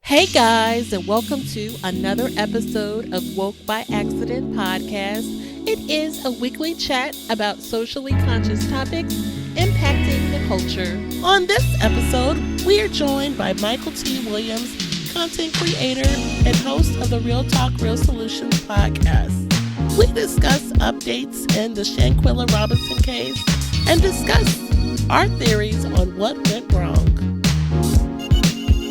Hey guys, and welcome to another episode of Woke by Accident podcast. It is a weekly chat about socially conscious topics impacting the culture. On this episode, we are joined by Michael T. Williams, content creator and host of the Real Talk, Real Solutions podcast. We discuss updates in the Shanquilla Robinson case and discuss our theories on what went wrong.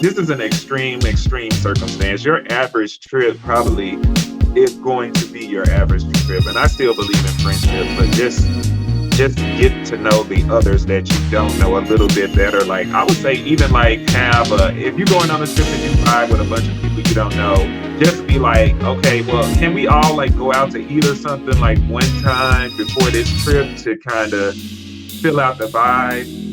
This is an extreme circumstance. Your average trip probably is going to be your average trip. And I still believe in friendship, but just get to know the others that you don't know a little bit better. Like I would say even like if you're going on a trip and you ride with a bunch of people you don't know, just be like, okay, well, can we all like go out to eat or something like one time before this trip to kind of fill out the vibe?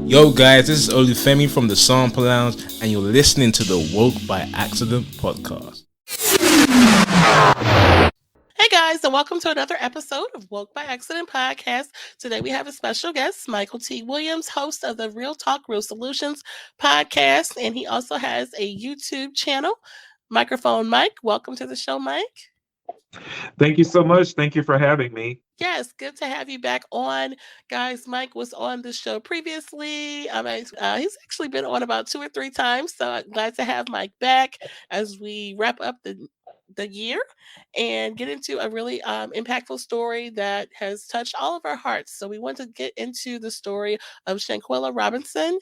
Yo guys, this is Olufemi from the Sample Lounge and you're listening to the Woke by Accident podcast. Hey guys, and welcome to another episode of Woke by Accident podcast. Today we have a special guest, Michael T. Williams, host of the Real Talk, Real Solutions podcast, and he also has a YouTube channel, Microphone Mike. Welcome to the show, Mike. Thank you so much. Thank you for having me. Yes, good to have you back on. Guys, Mike was on the show previously. He's actually been on about 2 or 3 times, so I'm glad to have Mike back as we wrap up the year and get into a really impactful story that has touched all of our hearts. So we want to get into the story of Shanquilla Robinson.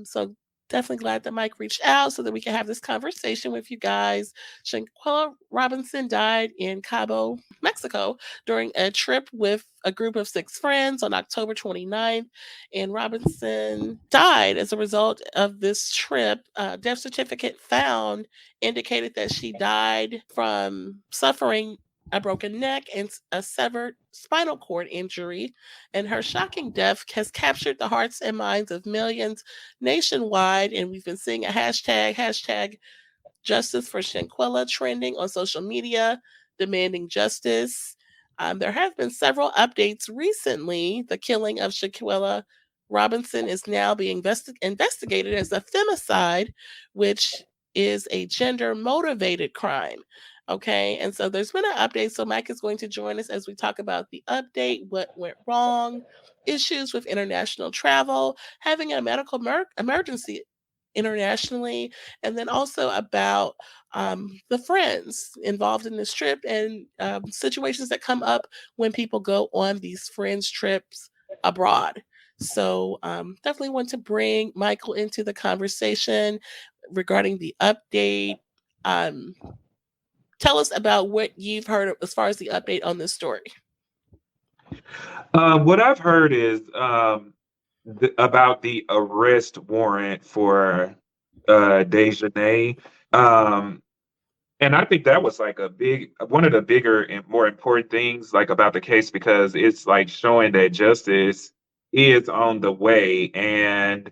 So definitely glad that Mike reached out so that we can have this conversation with you guys. Shanquilla Robinson died in Cabo, Mexico during a trip with a group of 6 friends on October 29th. And Robinson died as a result of this trip. Death certificate found indicated that she died from suffering a broken neck and a severed spinal cord injury, and her shocking death has captured the hearts and minds of millions nationwide, and we've been seeing a hashtag justice for Shanquilla trending on social media, demanding justice. There have been several updates recently. The killing of Shanquilla Robinson is now being investigated as a femicide, which is a gender-motivated crime. Okay, and so there's been an update. So Mike is going to join us as we talk about the update, what went wrong, issues with international travel, having a medical emergency internationally, and then also about the friends involved in this trip and situations that come up when people go on these friends trips abroad. So definitely want to bring Michael into the conversation regarding the update. Tell us about what you've heard as far as the update on this story. What I've heard is about the arrest warrant for Dejanay. And I think that was like one of the bigger and more important things like about the case, because it's like showing that justice is on the way, and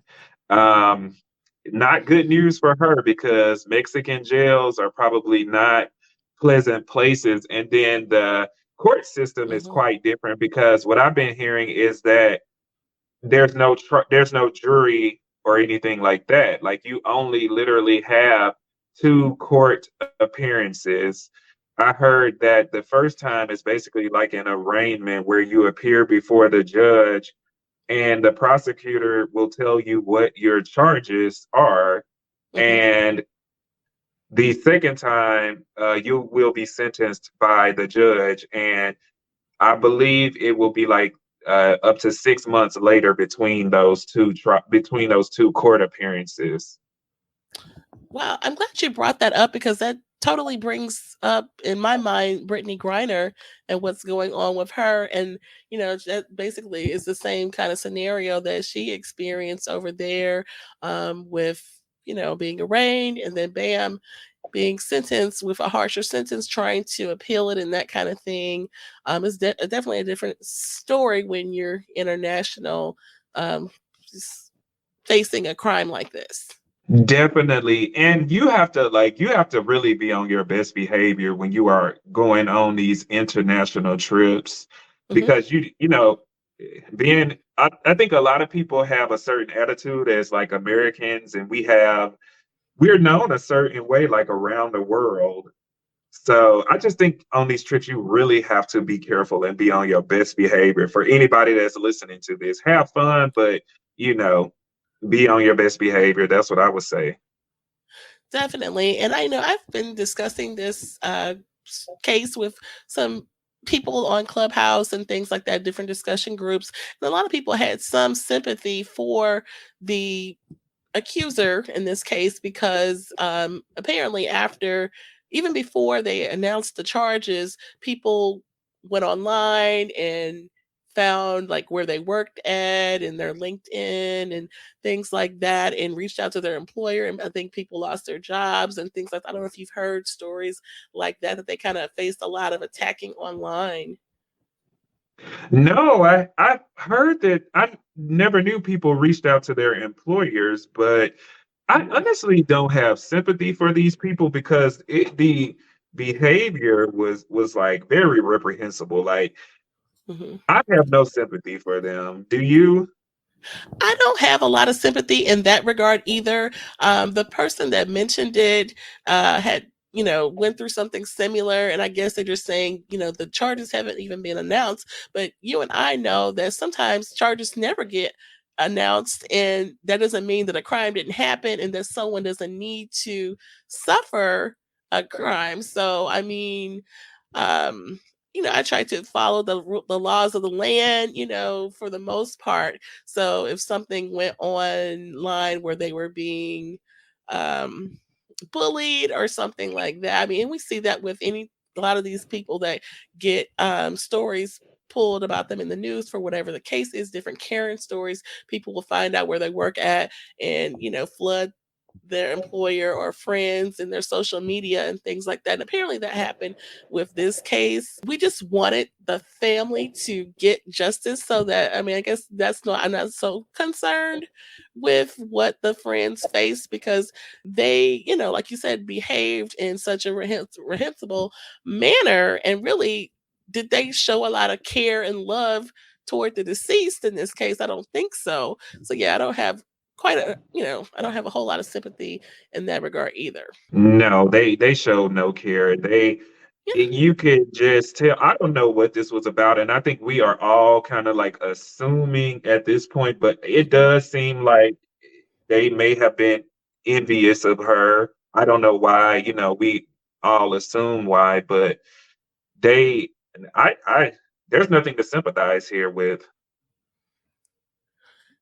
not good news for her because Mexican jails are probably not pleasant places. And then the court system is quite different, because what I've been hearing is that there's no jury or anything like that. Like you only literally have 2 court appearances. I heard that the first time is basically like an arraignment where you appear before the judge and the prosecutor will tell you what your charges are. And the second time, you will be sentenced by the judge, and I believe it will be like up to 6 months later between those two court appearances. Wow, I'm glad you brought that up because that totally brings up in my mind Brittany Griner and what's going on with her, and that basically is the same kind of scenario that she experienced over there with being arraigned and then bam, being sentenced with a harsher sentence, trying to appeal it and that kind of thing. It's definitely a different story when you're international, facing a crime like this. Definitely. And you have to really be on your best behavior when you are going on these international trips, because being I think a lot of people have a certain attitude as like Americans, and we're known a certain way like around the world. So I just think on these trips you really have to be careful and be on your best behavior. For anybody that's listening to this, have fun, but you know, be on your best behavior. That's what I would say. Definitely. And I know I've been discussing this case with some people on Clubhouse and things like that, different discussion groups. And a lot of people had some sympathy for the accuser in this case because apparently after even before they announced the charges, people went online and found like where they worked at and their LinkedIn and things like that and reached out to their employer, and I think people lost their jobs and things like that. I don't know if you've heard stories like that they kind of faced a lot of attacking online. No, I heard that. I never knew people reached out to their employers, but I Mhm, honestly don't have sympathy for these people because the behavior was like very reprehensible. Like mhm. I have no sympathy for them. Do you? I don't have a lot of sympathy in that regard either. The person that mentioned it had, went through something similar, and I guess they're just saying, the charges haven't even been announced. But you and I know that sometimes charges never get announced, and that doesn't mean that a crime didn't happen and that someone doesn't need to suffer a crime. So, I mean, um, I try to follow the laws of the land, for the most part. So if something went online where they were being um, bullied or something like that, I mean, and we see that with a lot of these people that get stories pulled about them in the news for whatever the case is, different Karen stories. People will find out where they work at and flood their employer or friends and their social media and things like that. And apparently that happened with this case. We just wanted the family to get justice so that, I mean, I guess I'm not so concerned with what the friends faced because they, like you said, behaved in such a reprehensible manner. And really, did they show a lot of care and love toward the deceased in this case? I don't think so. So yeah, I don't have a whole lot of sympathy in that regard either. No, they showed no care. Yeah. You could just tell. I don't know what this was about, and I think we are all kind of like assuming at this point, but it Mhm. does seem like they may have been envious of her. I don't know why, we all assume why, but they I there's nothing to sympathize here with.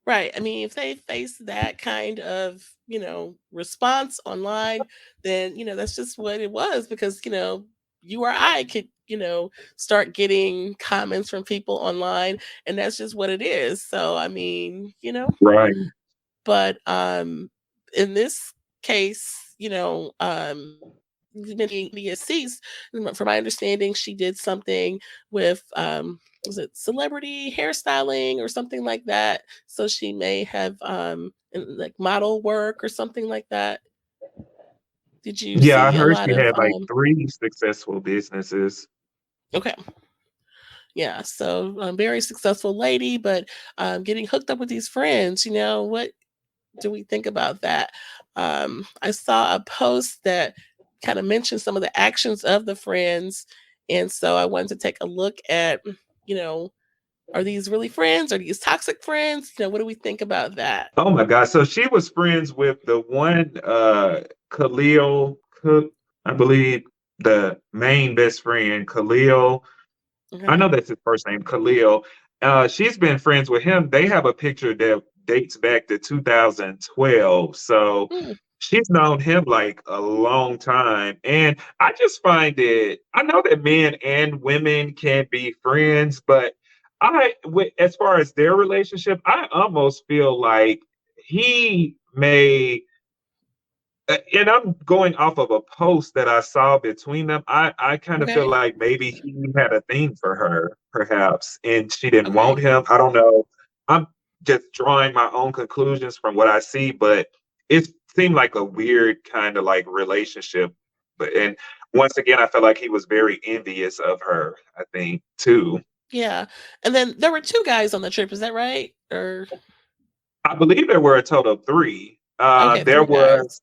Right. I mean, if they face that kind of, response online, then, that's just what it was because, you or I could, start getting comments from people online and that's just what it is. So, I mean, Right. but in this case, the deceased, from my understanding, she did something with was it celebrity hairstyling or something like that. So she may have like model work or something like that. Did you Yeah, I see a heard lot she of had like three successful businesses. okay. Yeah, so very successful lady, but getting hooked up with these friends, what do we think about that? I saw a post that kind of mentioned some of the actions of the friends. And so I wanted to take a look at, you know, are these really friends? Are these toxic friends? What do we think about that? Oh my God. So she was friends with the one Khalil Cook, I believe the main best friend, Khalil. I Okay. know that's his first name, Khalil. She's been friends with him. They have a picture that dates back to 2012. So Hmm, she's known him like a long time. And I just find I know that men and women can be friends, but as far as their relationship, I almost feel like he may and I'm going off of a post that I saw between them. I kind of feel okay. like maybe he had a thing for her, perhaps, and she didn't want Okay. him. I don't know. I'm just drawing my own conclusions from what I see, but it seemed like a weird kind of like relationship. But and once again, I felt like he was very envious of her, I think, too. Yeah. And then there were 2 guys on the trip, is that right? Or I believe there were a total of three. okay, There 3 guys. was,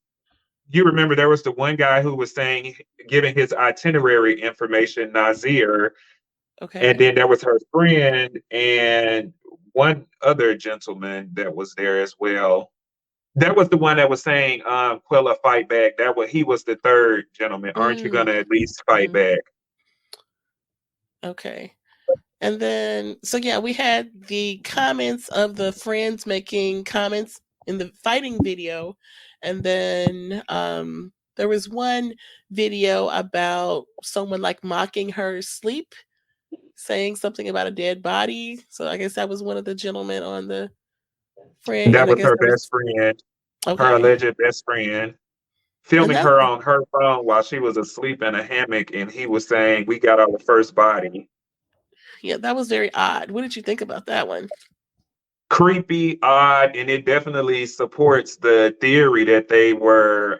you remember, there was the one guy who was saying, giving his itinerary information, Nazir, and Okay. then there was her friend and one other gentleman that was there as well. That was the one that was saying, Quilla, fight back. He was the third gentleman. Aren't you Mm, gonna at least fight mhm, back? okay. And then so yeah, we had the comments of the friends making comments in the fighting video, and then there was one video about someone like mocking her sleep, saying something about a dead body. So I guess that was one of the gentlemen on the friend, That and I was guess her there best was friend, her okay. alleged best friend, And filming that her on her phone while she was asleep in a hammock, and he was saying, "We got our first body." yeah, that was very odd. What did you think about that one? Creepy, odd, and it definitely supports the theory that they were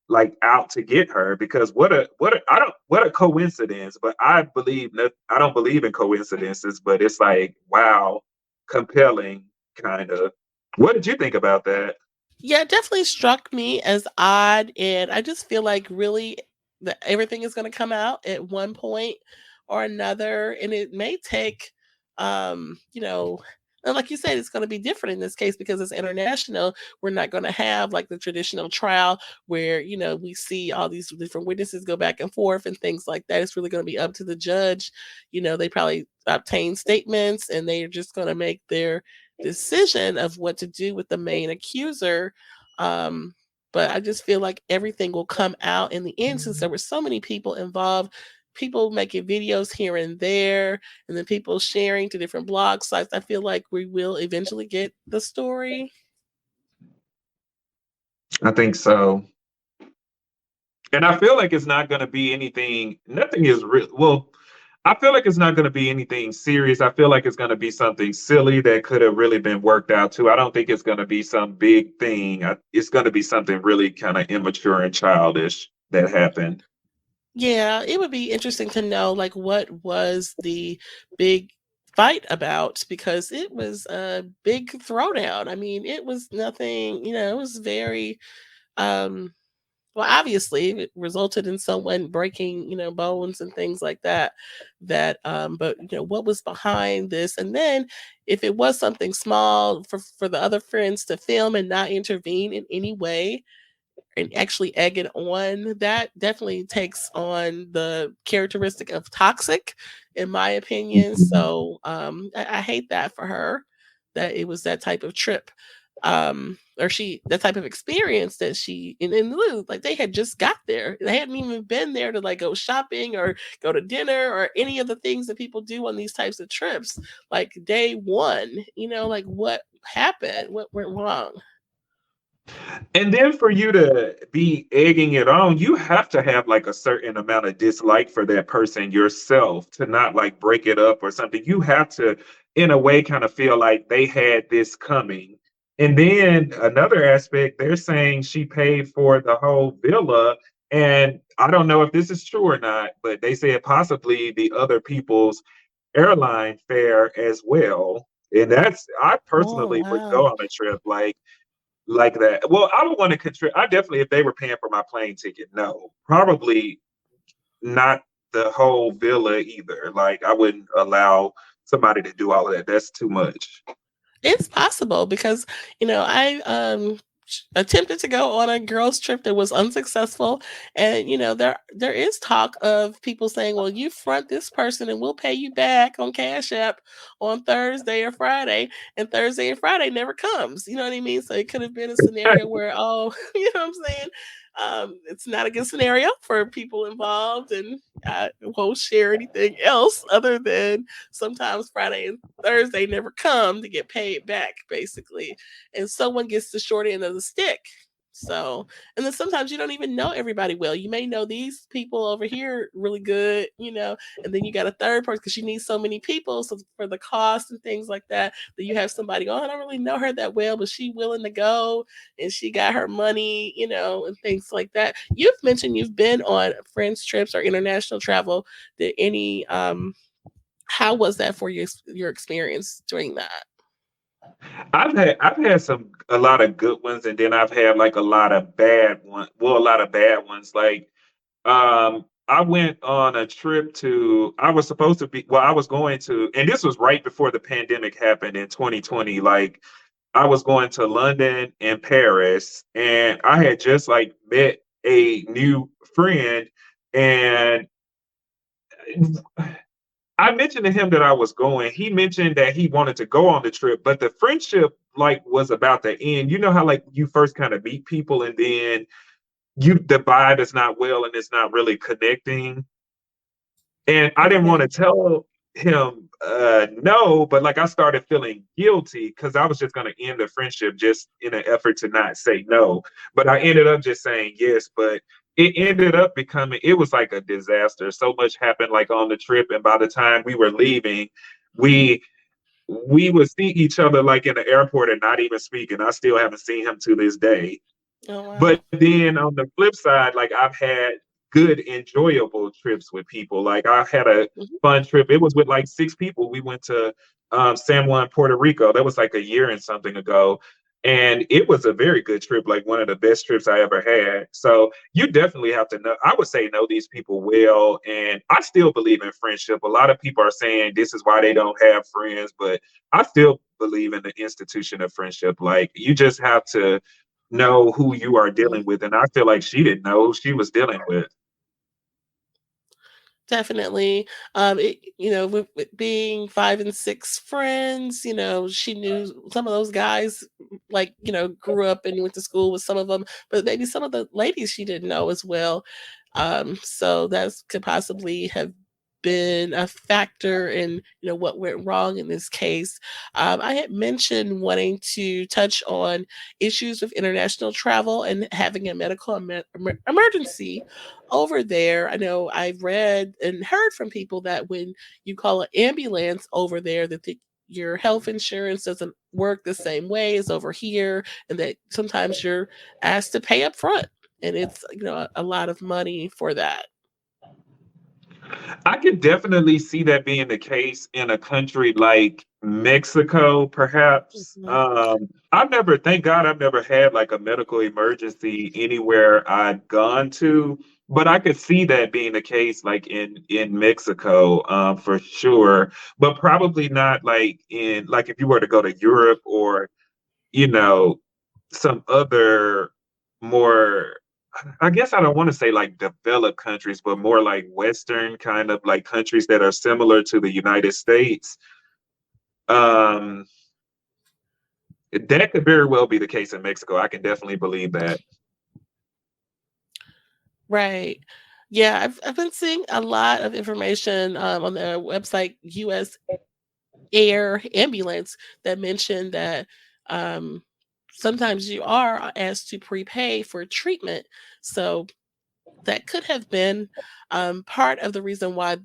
like out to get her. Because what a coincidence. But I don't believe in coincidences. But it's like, wow, compelling, kind of. What did you think about that? Yeah, it definitely struck me as odd, and I just feel like really that everything is going to come out at one point or another, and it may take, you know, and like you said, it's going to be different in this case because it's international. We're not going to have like the traditional trial where we see all these different witnesses go back and forth and things like that. It's really going to be up to the judge. They probably obtain statements, and they're just going to make their decision of what to do with the main accuser. Um, but I just feel like everything will come out in the end since there were so many people involved, people making videos here and there, and then people sharing to different blog sites. I feel like we will eventually get the story. I think so. And I feel like it's not going to be anything, nothing is real. Well, I feel like it's not going to be anything serious. I feel like it's going to be something silly that could have really been worked out too. I don't think it's going to be some big thing. It's going to be something really kind of immature and childish that happened. Yeah, it would be interesting to know like what was the big fight about because it was a big throwdown. I mean, it was nothing, it was very um well, obviously, it resulted in someone breaking, bones and things like that. But what was behind this? And then, if it was something small for the other friends to film and not intervene in any way, and actually egg it on, that definitely takes on the characteristic of toxic, in my opinion. So I hate that for her, that it was that type of trip. Or she that type of experience that she and literally, like they had just got there. They hadn't even been there to like go shopping or go to dinner or any of the things that people do on these types of trips. Like day one, like what happened? What went wrong? And then for you to be egging it on, you have to have like a certain amount of dislike for that person yourself to not like break it up or something. You have to, in a way, kind of feel like they had this coming. And then another aspect, they're saying she paid for the whole villa. And I don't know if this is true or not, but they said possibly the other people's airline fare as well. And I Oh personally would wow. go on a trip like that. Well, I would want to contribute. I definitely, if they were paying for my plane ticket, no, probably not the whole villa either. Like, I wouldn't allow somebody to do all of that. That's too much. It's possible because, I attempted to go on a girls trip that was unsuccessful, and there is talk of people saying, "Well, you front this person and we'll pay you back on Cash App on Thursday or Friday," and Thursday and Friday never comes. You know what I mean? So it could have been a scenario where, oh, you know what I'm saying? It's not a good scenario for people involved, and I won't share anything else other than sometimes Friday and Thursday never come to get paid back, basically. And someone gets the short end of the stick. So, and then sometimes you don't even know everybody well. You may know these people over here really good, and then you got a third person because you need so many people. So for the cost and things like that, that you have somebody, oh, I don't really know her that well, but she willing to go and she got her money, and things like that. You've mentioned you've been on friends trips or international travel. Did any How was that for you, your experience doing that? I've had a lot of good ones, and then I've had like a lot of bad ones. Well, a lot of bad ones. Like I went on a trip to. I was supposed to be. Well, I was going to, and this was right before the pandemic happened in 2020. Like I was going to London and Paris, and I had just like met a new friend, and I mentioned to him that I was going. He mentioned that he wanted to go on the trip, but the friendship like was about to end. You know how like you first kind of meet people and then the vibe is not well and it's not really connecting. And I didn't want Okay. to tell him no, but like I started feeling guilty because I was just going to end the friendship just in an effort to not say no. But I ended up just saying yes. But it ended up becoming, it was like a disaster. So much happened like on the trip. And by the time we were leaving, we we would see each other like in the airport and not even speak. And I still haven't seen him to this day. Oh wow. But then on the flip side, like I've had good, enjoyable trips with people. Like I had a Mhm. fun trip. It was with like 6 people. We went to San Juan, Puerto Rico. That was like a year and something ago. And it was a very good trip, like one of the best trips I ever had. So you definitely have to know. I would say know these people well. And I still believe in friendship. A lot of people are saying this is why they don't have friends, but I still believe in the institution of friendship. Like you just have to know who you are Mhm. dealing with. And I feel like she didn't know who she was dealing with. Definitely. With being 5 and 6 friends, she knew some of those guys, like, grew up and went to school with some of them, but maybe some of the ladies she didn't know as well. So that could possibly have been a factor in, what went wrong in this case. I had mentioned wanting to touch on issues with international travel and having a medical emergency over there. I know I've read and heard from people that when you call an ambulance over there, that your health insurance doesn't work the same way as over here, and that sometimes you're asked to pay up front, and it's a lot of money for that. I could definitely see that being the case in a country like Mexico, perhaps. Mhm. Thank God, I've never had like a medical emergency anywhere I've gone to, but I could see that being the case like in Mexico, for sure. But probably not like in like if you were to go to Europe or you know some other more I guess I don't want to say like developed countries, but more like Western kind of like countries that are similar to the United States. Um, that could very well be the case in Mexico. I can definitely believe that. Right. Yeah, I've been seeing a lot of information on the website US Air Ambulance that mention that um, sometimes you are asked to prepay for treatment. So that could have been part of the reason why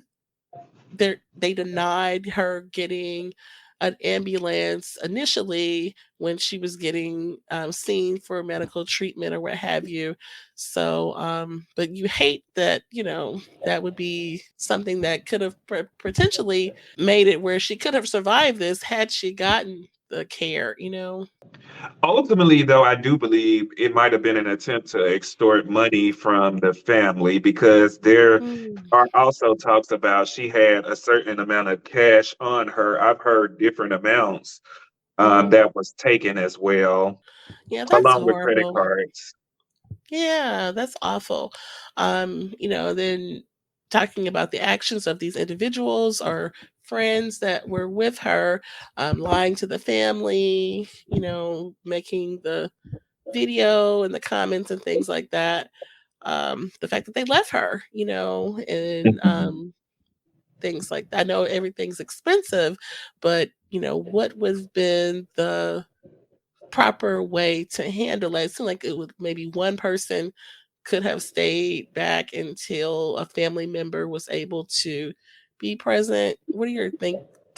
they denied her getting an ambulance initially when she was getting seen for medical treatment or what have you. So, but you hate that, that would be something that could have potentially made it where she could have survived this had she gotten the care. Ultimately, though, I do believe it might have been an attempt to extort money from the family because there Mm, are also talks about she had a certain amount of cash on her. I've heard different amounts mm. that was taken as well, Yeah, that's along with credit horrible. cards. Yeah, that's awful. Then talking about the actions of these individuals or friends that were with her, lying to the family, making the video and the comments and things like that. The fact that they left her, and Mhm. things like that. I know everything's expensive, but what was been the proper way to handle it? It seemed like it was maybe one person could have stayed back until a family member was able to be present. What are your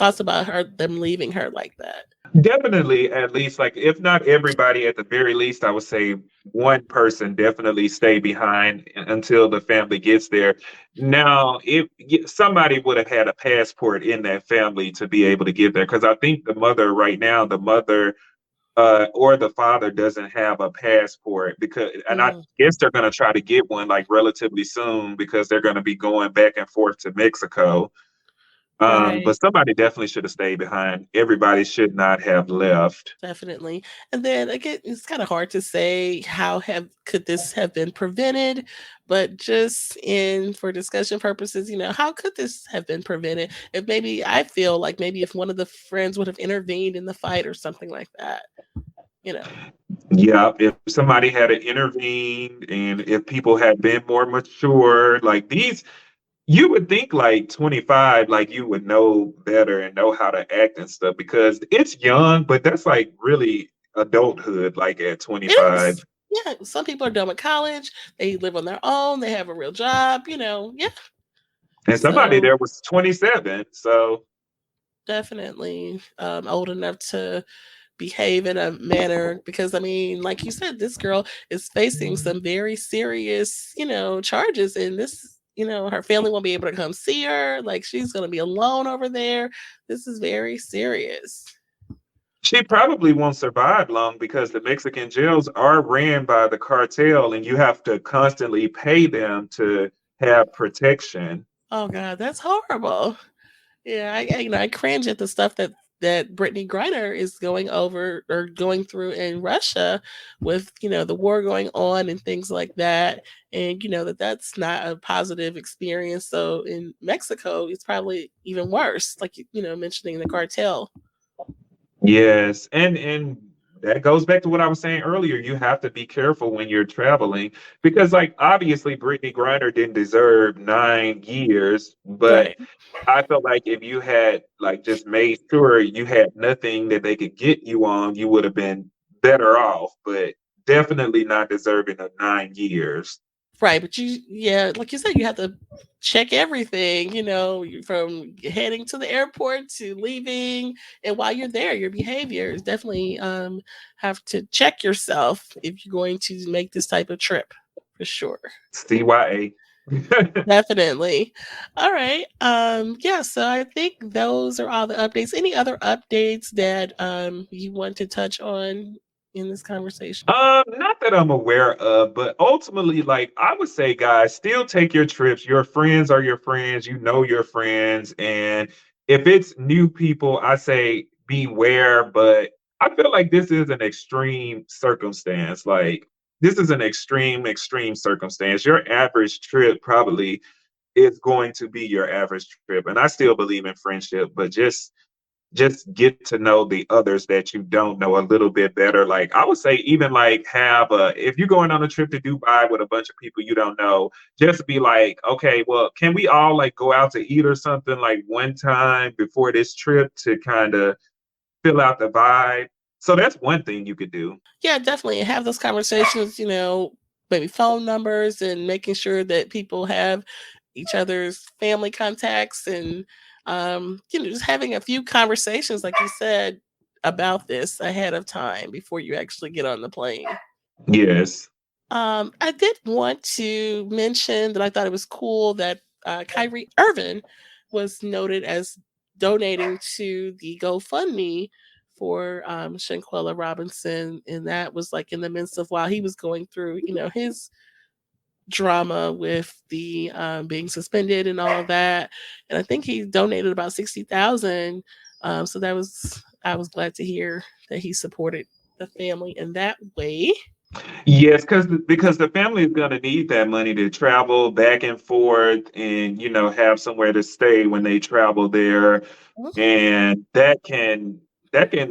thoughts about them leaving her like that? Definitely, at least, like, if not everybody, at the very least, I would say one person definitely stay behind until the family gets there. Now, if somebody would have had a passport in that family to be able to get there, because I think the mother right now, the mother or the father doesn't have a passport because, and I Mm, guess they're going to try to get one like relatively soon because they're going to be going back and forth to Mexico. But right. somebody definitely should have stayed behind. Everybody should not have left. Definitely. And then again, it's kind of hard to say how have could this have been prevented, but just in for discussion purposes, how could this have been prevented? If maybe I feel like maybe if one of the friends would have intervened in the fight or something like that, you know. Yeah, if somebody had intervened and if people had been more mature, like these, you would think like 25, like you would know better and know how to act and stuff because it's young, but that's like really adulthood, like at It 25. is. Yeah, some people are done with college, they live on their own, they have a real job, yeah. And somebody So there was 27. So definitely old enough to behave in a manner because I mean, like you said, this girl is facing some very serious, charges and this, her family won't be able to come see her. Like she's gonna be alone over there. This is very serious. she probably won't survive long because the Mexican jails are ran by the cartel and you have to constantly pay them to have protection. Oh god, that's horrible. Yeah, I cringe at the stuff that Brittany Griner is going over or going through in Russia with the war going on and things like that, and that's not a positive experience. So in Mexico, it's probably even worse. Like mentioning the cartel. Yes, and that goes back to what I was saying earlier. You have to be careful when you're traveling because, like, obviously, Brittany Griner didn't deserve 9 years, but Right. I felt like if you had like just made sure you had nothing that they could get you on, you would have been better off. But definitely not deserving of 9 years. Right, but yeah, like you said, you have to check everything, from heading to the airport to leaving, and while you're there, your behavior is definitely have to check yourself if you're going to make this type of trip, for sure. CYA. Definitely. All right. Yeah, so I think those are all the updates. Any other updates that you want to touch on in this conversation? Not that I'm aware of, but ultimately, like I would say, guys, still take your trips. Your friends are your friends. You know your friends, and if it's new people, I say beware. But I feel like this is an extreme circumstance. Like this is an extreme circumstance. Your average trip probably is going to be your average trip, and I still believe in friendship, but just get to know the others that you don't know a little bit better. Like I would say, even like have a if you're going on a trip to Dubai with a bunch of people you don't know, just be like, okay, well, can we all like go out to eat or something like one time before this trip to kind of fill out the vibe? So that's one thing you could do. Yeah, definitely. Have those conversations, maybe phone numbers and making sure that people have each other's family contacts and just having a few conversations, like you said, about this ahead of time before you actually get on the plane. Yes. I did want to mention that I thought it was cool that Kyrie Irving was noted as donating to the GoFundMe for Shanquella Robinson, and that was like in the midst of while he was going through, his drama with the being suspended and all of that. And I think he donated about 60,000. So that was I was glad to hear that he supported the family in that way. Yes, because the family is gonna need that money to travel back and forth and have somewhere to stay when they travel there. And that can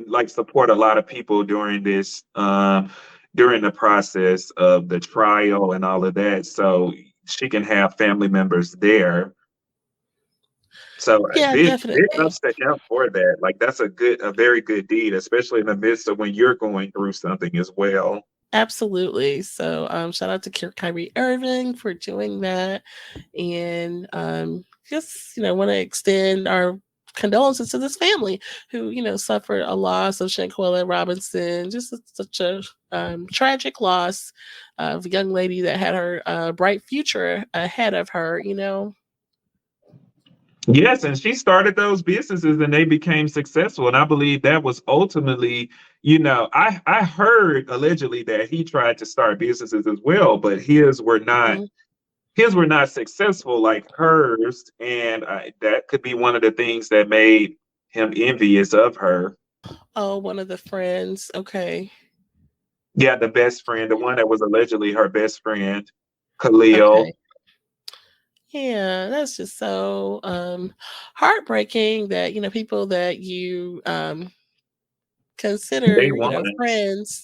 like support a lot of people during the process of the trial and all of that. So she can have family members there. So Yeah, big definitely. ups to him for that. Like that's a very good deed, especially in the midst of when you're going through something as well. Absolutely. So, shout out to Kyrie Irving for doing that, and just want to extend our condolences to this family who, suffered a loss of Shanquella Robinson. Just such a tragic loss of a young lady that had her bright future ahead of her. Yes, and she started those businesses and they became successful. And I believe that was ultimately, I heard allegedly that he tried to start businesses as well, but Mhm. his were not successful like hers, and that could be one of the things that made him envious of her. Oh, one of the friends. Okay. Yeah, the best friend, the one that was allegedly her best friend, Khalil. Okay. Yeah, that's just so heartbreaking that, people that you They consider, won. friends.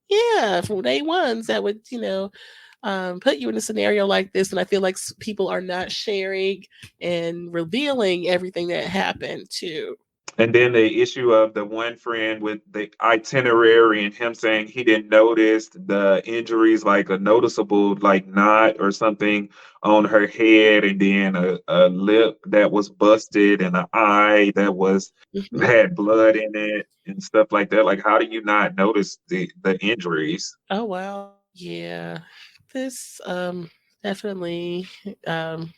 Yeah, from day ones that would, put you in a scenario like this. And I feel like people are not sharing and revealing everything that happened too. And then the issue of the one friend with the itinerary and him saying he didn't notice the injuries, like a noticeable like knot or something on her head, and then a lip that was busted and an eye that was Hmm. had blood in it and stuff like that. Like, how do you not notice the injuries? Oh wow. Yeah. This definitely um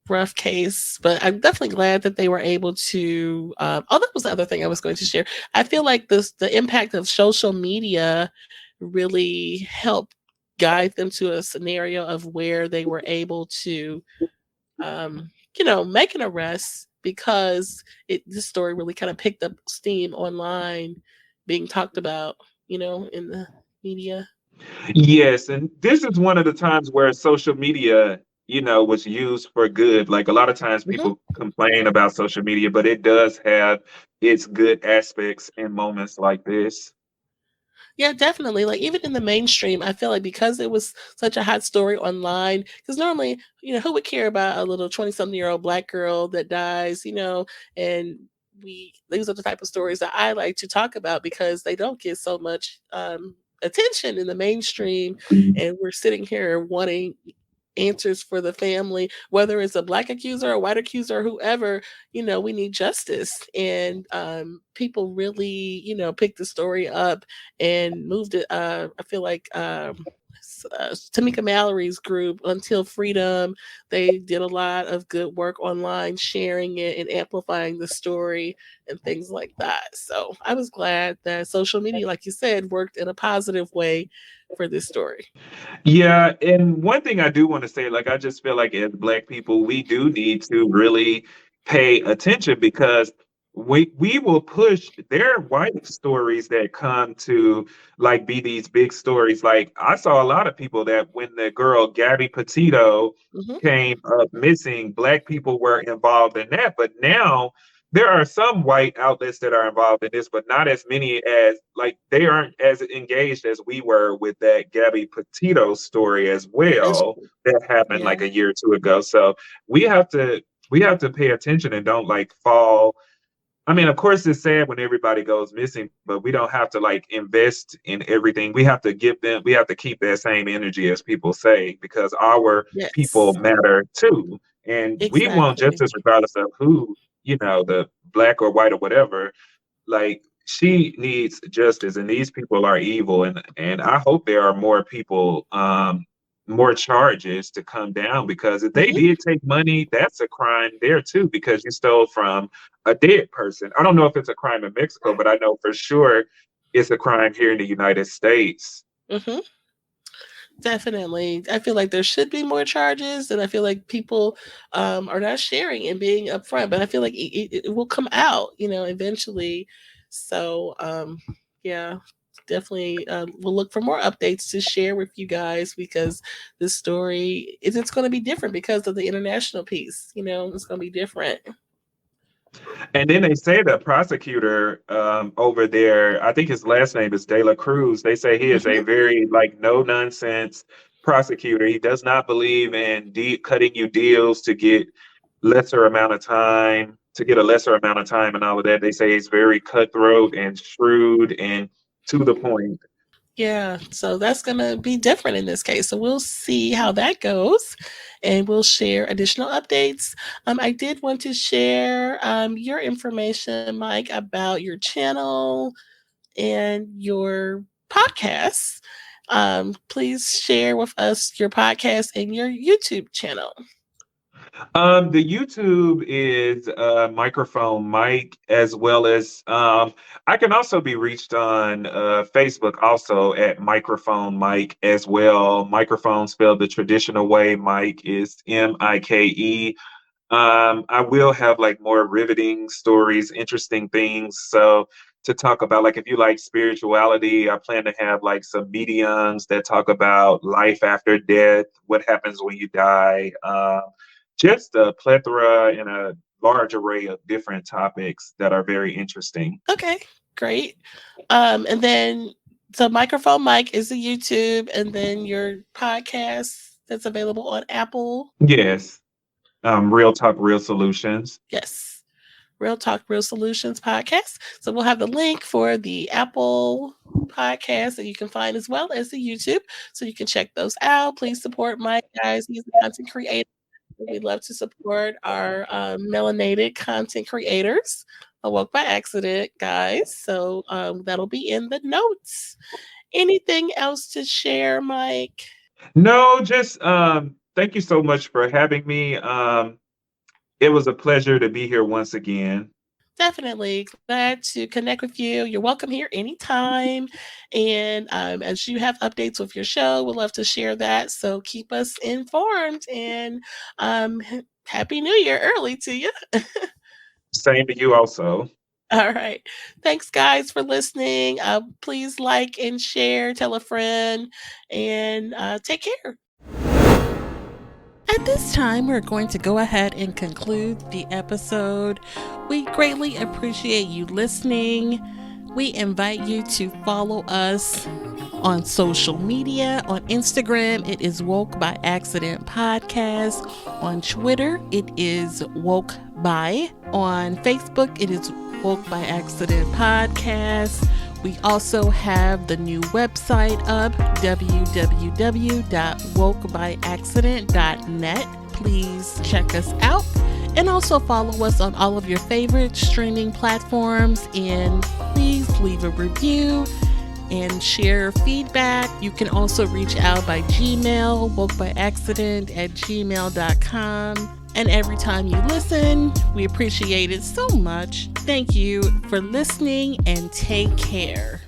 rough case, but I'm definitely glad that they were able to. Oh, that was the other thing I was going to share. I feel like the impact of social media really helped guide them to a scenario of where they were able to, make an arrest because this story really kind of picked up steam online, being talked about, in the media. Yes, and this is one of the times where social media, was used for good. Like a lot of times Mhm. people complain about social media, but it does have its good aspects in moments like this. Yeah, definitely. Like even in the mainstream, I feel like because it was such a hot story online, because normally, who would care about a little 20-something-year-old black girl that dies, and these are the type of stories that I like to talk about because they don't get so much attention in the mainstream. And we're sitting here wanting answers for the family, whether it's a black accuser, a white accuser, or whoever, we need justice. And people really, picked the story up and moved it. I feel like Tamika Mallory's group, Until Freedom, they did a lot of good work online, sharing it and amplifying the story and things like that. So I was glad that social media, like you said, worked in a positive way for this story. Yeah, and one thing I do want to say, like I just feel like as Black people, we do need to really pay attention because we will push their white stories that come to like be these big stories. Like I saw a lot of people that when the girl Gabby Petito Hmm. came up missing, Black people were involved in that. But now there are some white outlets that are involved in this, but not as many as like they aren't as engaged as we were with that Gabby Petito story as That's well true. that happened Yeah. like a year or two ago. So we have to we have to pay attention and don't like fall. I mean, of course, it's sad when everybody goes missing, but we don't have to like invest in everything. We have to keep that same energy as people say, because our people Yes. matter too. And we want Exactly. justice regardless of who, the black or white or whatever. Like she needs justice, and these people are evil. And I hope there are more people, more charges to come down, because if they Mhm. did take money, that's a crime there too, because you stole from a dead person. I don't know if it's a crime in Mexico, but I know for sure it's a crime here in the United States. Mhm. Definitely. I feel like there should be more charges, and I feel like people are not sharing and being upfront. But I feel like it will come out, eventually. So yeah, definitely. We'll look for more updates to share with you guys because this story is it's going to be different because of the international piece. It's going to be different. And then they say the prosecutor over there, I think his last name is De La Cruz. They say he is a Hmm. very like no nonsense prosecutor. He does not believe in cutting you deals to get to get a lesser amount of time and all of that. They say he's very cutthroat and shrewd and to the point. Yeah, so that's gonna be different in this case. So we'll see how that goes, and we'll share additional updates. I did want to share your information, Mike, about your channel and your podcasts. Please share with us your podcast and your YouTube channel. The YouTube is microphone Mike, as well as I can also be reached on Facebook, also at microphone Mike as well. Microphone spelled the traditional way. Mike is Mike. I will have like more riveting stories, interesting things. So to talk about, like, if you like spirituality, I plan to have like some mediums that talk about life after death, what happens when you die, just a plethora and a large array of different topics that are very interesting. Okay, great. And then so microphone Mike is the YouTube, and then your podcast that's available on Apple. Yes, real talk, real solutions. Yes. Real Talk, Real Solutions podcast. So we'll have the link for the Apple podcast that you can find, as well as the YouTube. So you can check those out. Please support Mike, guys. He's a content creator. We love to support our melanated content creators. Awoke by accident, guys. So that'll be in the notes. Anything else to share, Mike? No, just thank you so much for having me. It was a pleasure to be here once again. Definitely glad to connect with you. You're welcome here anytime. And as you have updates with your show, we'd love to share that. So keep us informed, and Happy New Year early to you. Same to you also. All right. Thanks, guys, for listening. Please like and share, tell a friend, and take care. At this time, we're going to go ahead and conclude the episode. We greatly appreciate you listening. We invite you to follow us on social media. On Instagram, it is Woke by Accident Podcast. On Twitter, it is Woke by. On Facebook, it is Woke by Accident Podcast. We also have the new website up, www.wokebyaccident.net. Please check us out, and also follow us on all of your favorite streaming platforms, and please leave a review and share feedback. You can also reach out by Gmail, wokebyaccident@gmail.com. And every time you listen, we appreciate it so much. Thank you for listening, and take care.